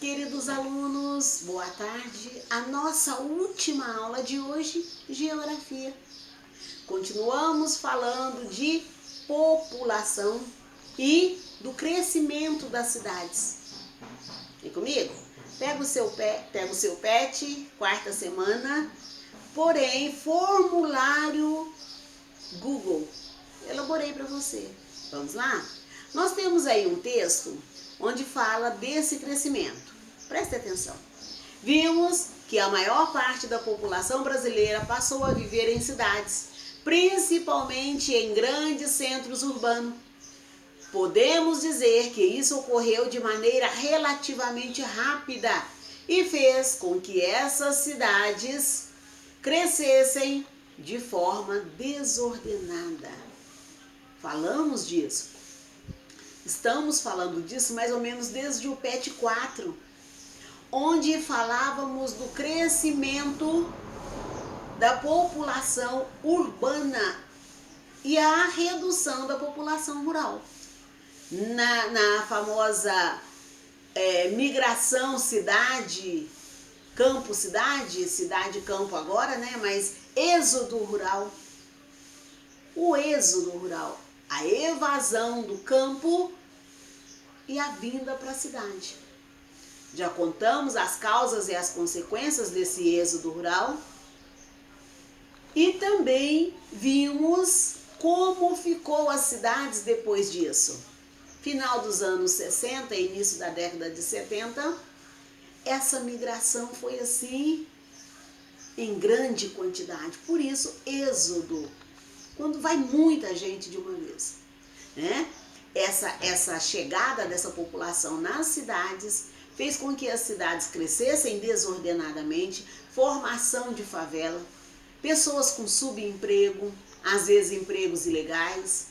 queridos alunos, boa tarde. A nossa última aula de hoje, Geografia. Continuamos falando de população e do crescimento das cidades. Vem comigo? Pega o seu pet, quarta semana, porém, formulário Google. Elaborei para você. Vamos lá? Nós temos aí um texto onde fala desse crescimento. Preste atenção. Vimos que a maior parte da população brasileira passou a viver em cidades, principalmente em grandes centros urbanos. Podemos dizer que isso ocorreu de maneira relativamente rápida e fez com que essas cidades crescessem de forma desordenada. Falamos disso. Estamos falando disso mais ou menos desde o PET 4, onde falávamos do crescimento da população urbana e a redução da população rural. Na famosa migração cidade, campo-cidade, cidade-campo agora, né? Mas êxodo rural. O êxodo rural, a evasão do campo e a vinda para a cidade. Já contamos as causas e as consequências desse êxodo rural e também vimos como ficou as cidades depois disso. Final dos anos 60 e início da década de 70, essa migração foi assim em grande quantidade, por isso êxodo. Quando vai muita gente de uma vez, né? Essa chegada dessa população nas cidades fez com que as cidades crescessem desordenadamente, formação de favela, pessoas com subemprego, às vezes empregos ilegais.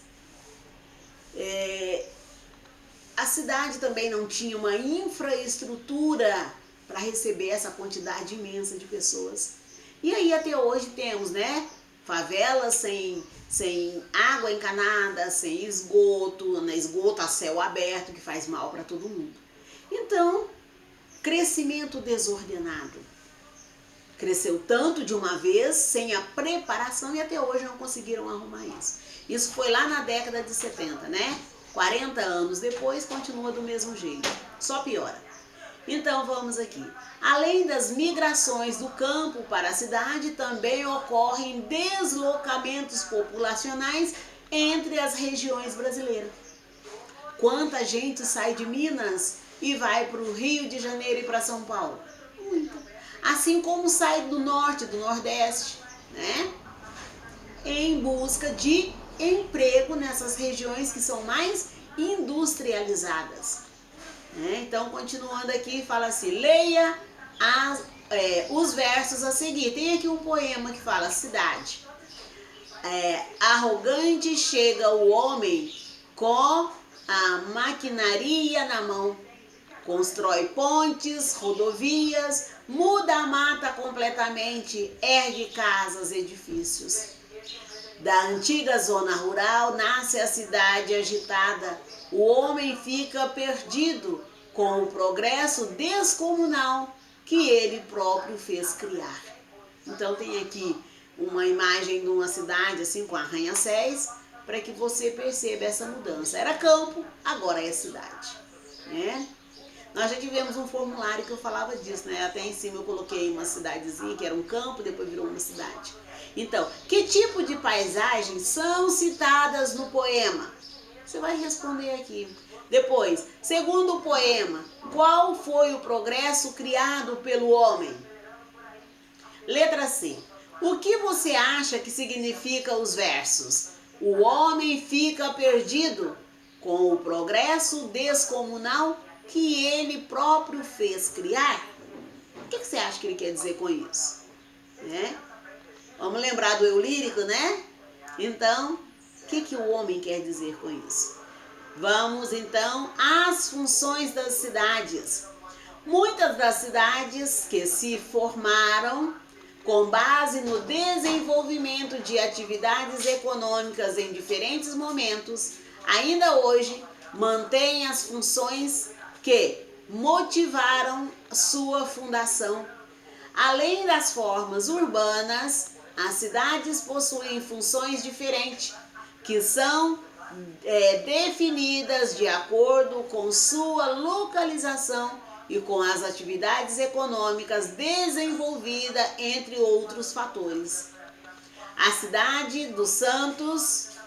A cidade também não tinha uma infraestrutura para receber essa quantidade imensa de pessoas. E aí até hoje temos, né? Favelas sem água encanada, sem esgoto, esgoto a céu aberto, que faz mal para todo mundo. Então, crescimento desordenado. Cresceu tanto de uma vez, sem a preparação, e até hoje não conseguiram arrumar isso. Isso foi lá na década de 70, né? 40 anos depois, continua do mesmo jeito, só piora. Então vamos aqui. Além das migrações do campo para a cidade, também ocorrem deslocamentos populacionais entre as regiões brasileiras. Quanta gente sai de Minas e vai para o Rio de Janeiro e para São Paulo? Muita. Assim como sai do norte, do nordeste, né? Em busca de emprego nessas regiões que são mais industrializadas. Então, continuando aqui, fala assim, leia os versos a seguir. Tem aqui um poema que fala cidade. Arrogante chega o homem com a maquinaria na mão. Constrói pontes, rodovias, muda a mata completamente, ergue casas, edifícios. Da antiga zona rural nasce a cidade agitada. O homem fica perdido com o progresso descomunal que ele próprio fez criar. Então tem aqui uma imagem de uma cidade assim com arranha-céus para que você perceba essa mudança. Era campo, agora é cidade, né? Nós já tivemos um formulário que eu falava disso, né? Até em cima eu coloquei uma cidadezinha que era um campo, depois virou uma cidade. Então, que tipo de paisagens são citadas no poema? Você vai responder aqui. Depois, segundo o poema, qual foi o progresso criado pelo homem? Letra C. O que você acha que significa os versos? O homem fica perdido com o progresso descomunal que ele próprio fez criar? O que você acha que ele quer dizer com isso? Vamos lembrar do eu lírico, né? Então, o que o homem quer dizer com isso? Vamos então às funções das cidades. Muitas das cidades que se formaram com base no desenvolvimento de atividades econômicas em diferentes momentos, ainda hoje mantêm as funções que motivaram sua fundação. Além das formas urbanas, as cidades possuem funções diferentes, que são definidas de acordo com sua localização e com as atividades econômicas desenvolvidas, entre outros fatores. A cidade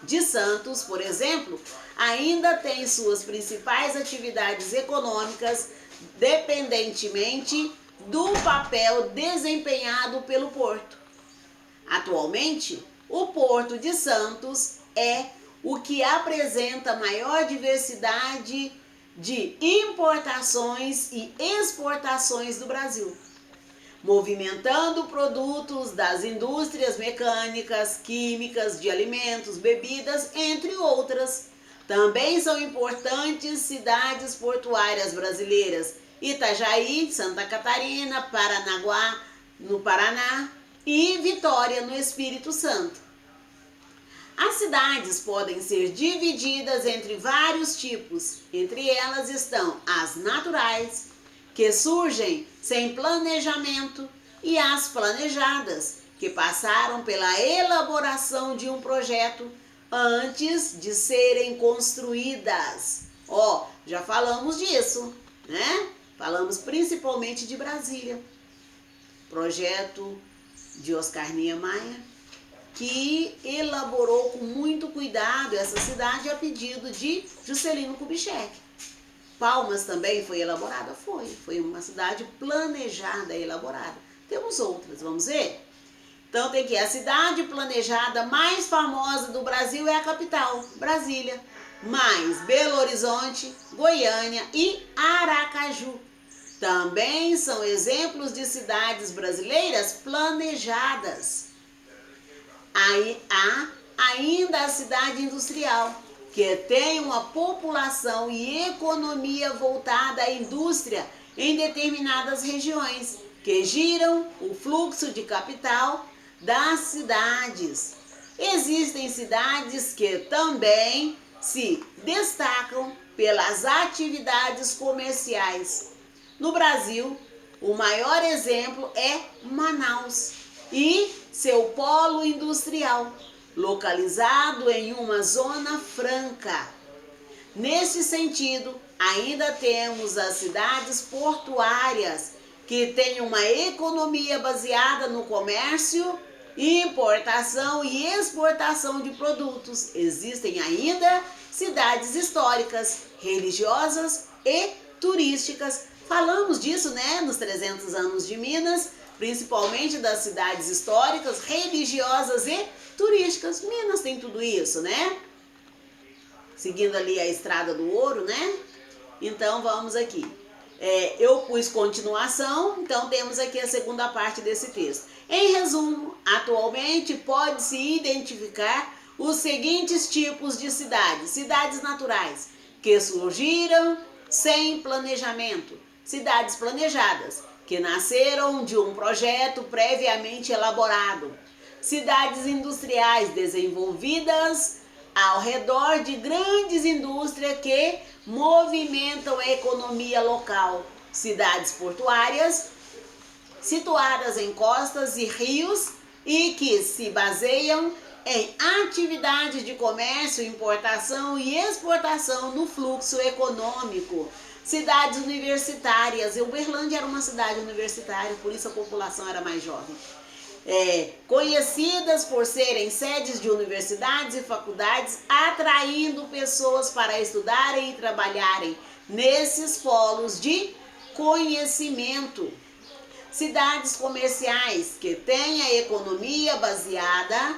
de Santos, por exemplo, ainda tem suas principais atividades econômicas dependentemente do papel desempenhado pelo porto. Atualmente, o Porto de Santos é o que apresenta maior diversidade de importações e exportações do Brasil, movimentando produtos das indústrias mecânicas, químicas, de alimentos, bebidas, entre outras. Também são importantes cidades portuárias brasileiras: Itajaí, Santa Catarina, Paranaguá, no Paraná, e Vitória, no Espírito Santo. As cidades podem ser divididas entre vários tipos. Entre elas estão as naturais, que surgem sem planejamento, e as planejadas, que passaram pela elaboração de um projeto antes de serem construídas. Já falamos disso, né? Falamos principalmente de Brasília. Projeto de Oscar Niemeyer, que elaborou com muito cuidado essa cidade a pedido de Juscelino Kubitschek. Palmas também foi elaborada? Foi uma cidade planejada e elaborada. Temos outras, vamos ver? Então tem que a cidade planejada mais famosa do Brasil é a capital, Brasília, mais Belo Horizonte, Goiânia e Aracaju. Também são exemplos de cidades brasileiras planejadas. Aí há ainda a cidade industrial, que tem uma população e economia voltada à indústria em determinadas regiões, que giram o fluxo de capital das cidades. Existem cidades que também se destacam pelas atividades comerciais. No Brasil, o maior exemplo é Manaus e seu polo industrial, localizado em uma zona franca. Nesse sentido, ainda temos as cidades portuárias, que têm uma economia baseada no comércio, importação e exportação de produtos. Existem ainda cidades históricas, religiosas e turísticas. Falamos disso, né, nos 300 anos de Minas, principalmente das cidades históricas, religiosas e turísticas. Minas tem tudo isso, né? Seguindo ali a Estrada do Ouro, né? Então vamos aqui. Eu pus continuação, então temos aqui a segunda parte desse texto. Em resumo, atualmente pode-se identificar os seguintes tipos de cidades. Cidades naturais, que surgiram sem planejamento. Cidades planejadas, que nasceram de um projeto previamente elaborado. Cidades industriais desenvolvidas ao redor de grandes indústrias que movimentam a economia local. Cidades portuárias, situadas em costas e rios e que se baseiam em atividades de comércio, importação e exportação no fluxo econômico. Cidades universitárias. Uberlândia era uma cidade universitária, por isso a população era mais jovem. Conhecidas por serem sedes de universidades e faculdades, atraindo pessoas para estudarem e trabalharem nesses polos de conhecimento. Cidades comerciais, que têm a economia baseada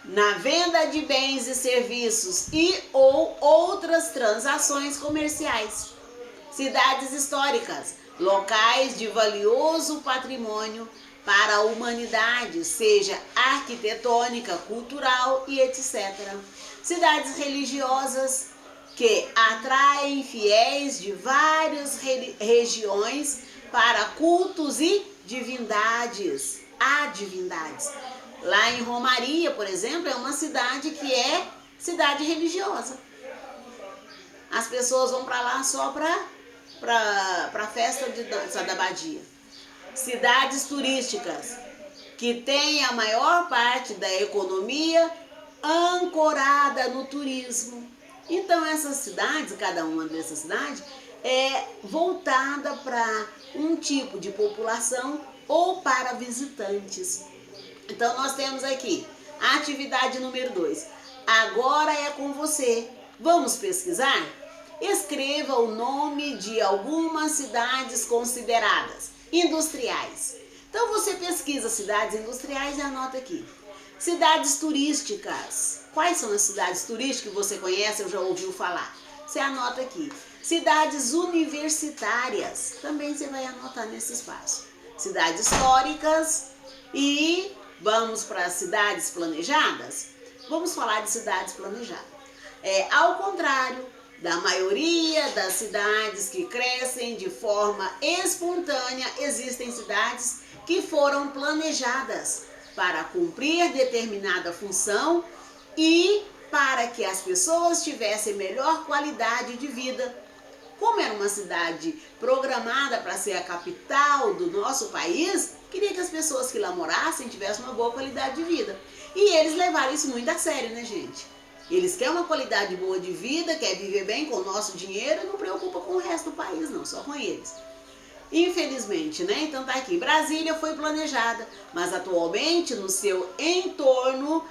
na venda de bens e serviços e ou outras transações comerciais. Cidades históricas, locais de valioso patrimônio para a humanidade, seja arquitetônica, cultural e etc. Cidades religiosas, que atraem fiéis de várias regiões para cultos e divindades. Há divindades. Lá em Romaria, por exemplo, é uma cidade que é cidade religiosa. as pessoas vão para lá só para a festa de dança da Abadia. Cidades turísticas, que têm a maior parte da economia ancorada no turismo. Então essas cidades, cada uma dessas cidades, é voltada para um tipo de população ou para visitantes. Então nós temos aqui a atividade número 2. Agora é com você. Vamos pesquisar? Escreva o nome de algumas cidades consideradas industriais. Então você pesquisa cidades industriais e anota aqui. Cidades turísticas. Quais são as cidades turísticas que você conhece ou já ouviu falar? Você anota aqui. Cidades universitárias. Também você vai anotar nesse espaço. Cidades históricas e vamos para as cidades planejadas? Vamos falar de cidades planejadas. Ao contrário da maioria das cidades que crescem de forma espontânea, existem cidades que foram planejadas para cumprir determinada função e para que as pessoas tivessem melhor qualidade de vida. Como era uma cidade programada para ser a capital do nosso país, queria que as pessoas que lá morassem tivessem uma boa qualidade de vida. E eles levaram isso muito a sério, né, gente? Eles querem uma qualidade boa de vida, querem viver bem com o nosso dinheiro e não preocupa com o resto do país, não, só com eles. Infelizmente, né? Então tá aqui, Brasília foi planejada, mas atualmente no seu entorno,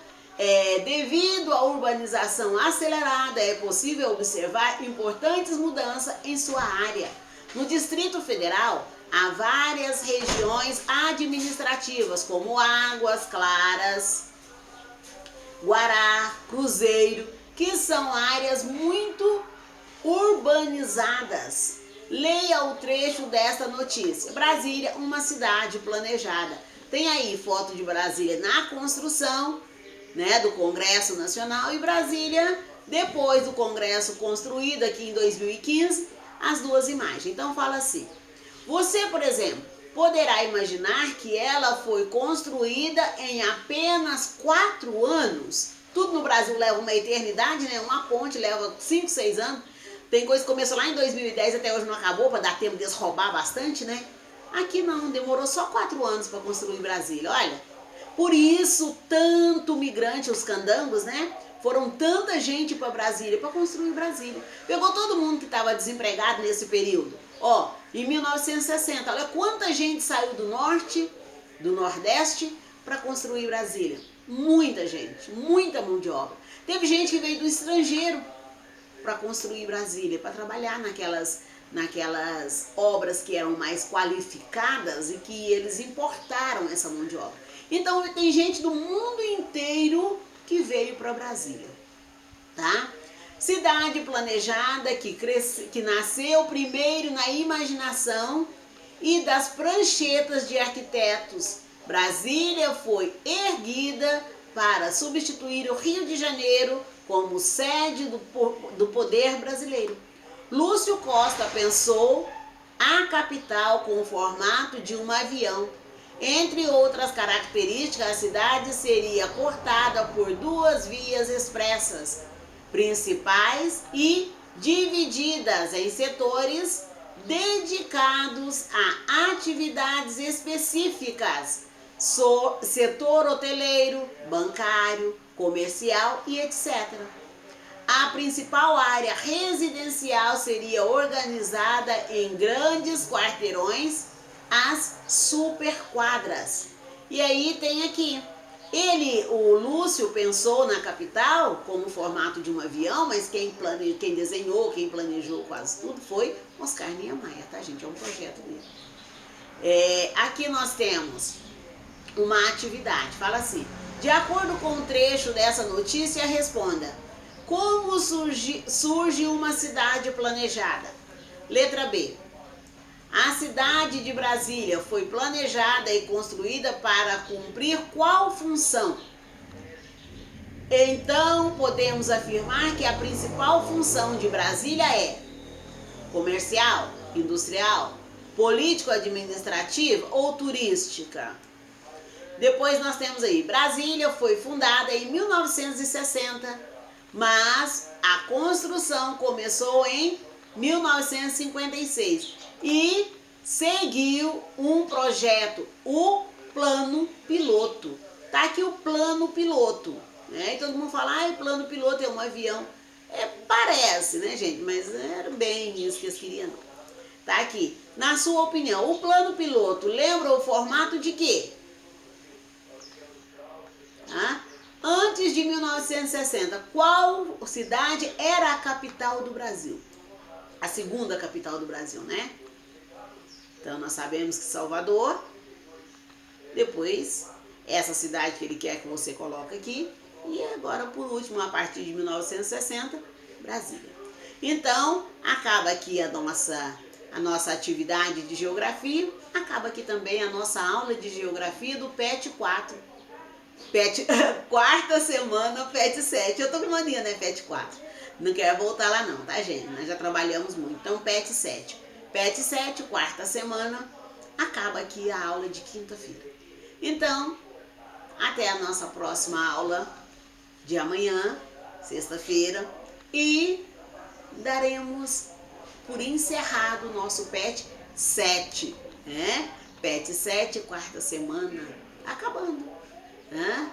devido à urbanização acelerada, é possível observar importantes mudanças em sua área. No Distrito Federal, há várias regiões administrativas, como Águas Claras, Guará, Cruzeiro, que são áreas muito urbanizadas. Leia o trecho desta notícia. Brasília, uma cidade planejada. Tem aí foto de Brasília na construção, né, do Congresso Nacional, e Brasília depois do Congresso construído aqui em 2015, as duas imagens. Então fala assim: você, por exemplo, poderá imaginar que ela foi construída em apenas 4 anos. Tudo no Brasil leva uma eternidade, né? Uma ponte leva 5, 6 anos. Tem coisa que começou lá em 2010 até hoje não acabou, para dar tempo de eles roubar bastante, né? Aqui não, demorou só 4 anos para construir Brasília, olha. Por isso, tanto migrante, os candangos, né? Foram tanta gente para Brasília, para construir Brasília. Pegou todo mundo que estava desempregado nesse período. Ó, em 1960, olha quanta gente saiu do norte, do nordeste, para construir Brasília. Muita gente, muita mão de obra. Teve gente que veio do estrangeiro para construir Brasília, para trabalhar naquelas obras que eram mais qualificadas e que eles importaram essa mão de obra. Então tem gente do mundo inteiro que veio para Brasília, tá? Cidade planejada que nasceu primeiro na imaginação e das pranchetas de arquitetos. Brasília foi erguida para substituir o Rio de Janeiro como sede do poder brasileiro. Lúcio Costa pensou a capital com o formato de um avião. Entre outras características, a cidade seria cortada por 2 vias expressas principais e divididas em setores dedicados a atividades específicas, setor hoteleiro, bancário, comercial e etc. A principal área residencial seria organizada em grandes quarteirões, as superquadras. E aí tem aqui, o Lúcio pensou na capital como formato de um avião, mas quem desenhou, quem planejou quase tudo foi Oscar Niemeyer, tá, gente? É um projeto dele. Aqui nós temos uma atividade, fala assim: de acordo com o trecho dessa notícia, responda: como surge uma cidade planejada? Letra B. A cidade de Brasília foi planejada e construída para cumprir qual função? Então, podemos afirmar que a principal função de Brasília é comercial, industrial, político-administrativa ou turística? Depois nós temos aí, Brasília foi fundada em 1960, mas a construção começou em 1956 e seguiu um projeto, o plano piloto. Tá aqui o plano piloto, né? E todo mundo fala, ah, o plano piloto é um avião. Parece, né, gente? Mas era bem isso que eles queriam. Tá aqui. Na sua opinião, o plano piloto lembra o formato de quê? Antes de 1960, qual cidade era a capital do Brasil? A segunda capital do Brasil, né? Então, nós sabemos que Salvador, depois, essa cidade que ele quer que você coloque aqui, e agora, por último, a partir de 1960, Brasília. Então, acaba aqui a nossa atividade de geografia, acaba aqui também a nossa aula de geografia do PET 4. Quarta semana, PET 7. Eu tô com mania, né, PET 4. Não quero voltar lá não, tá, gente? Nós já trabalhamos muito. Então, PET 7. PET 7, quarta semana, acaba aqui a aula de quinta-feira. Então, até a nossa próxima aula de amanhã, sexta-feira, e daremos por encerrado o nosso PET 7, né? PET 7, quarta semana, acabando, né?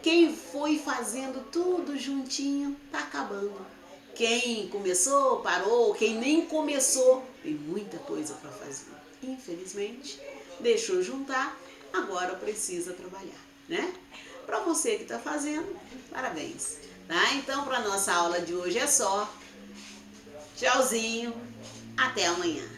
Quem foi fazendo tudo juntinho, tá acabando. Quem começou, parou, quem nem começou, tem muita coisa para fazer. Infelizmente, deixou juntar, agora precisa trabalhar, né? Para você que está fazendo, parabéns, tá? Então, para nossa aula de hoje é só. Tchauzinho, até amanhã.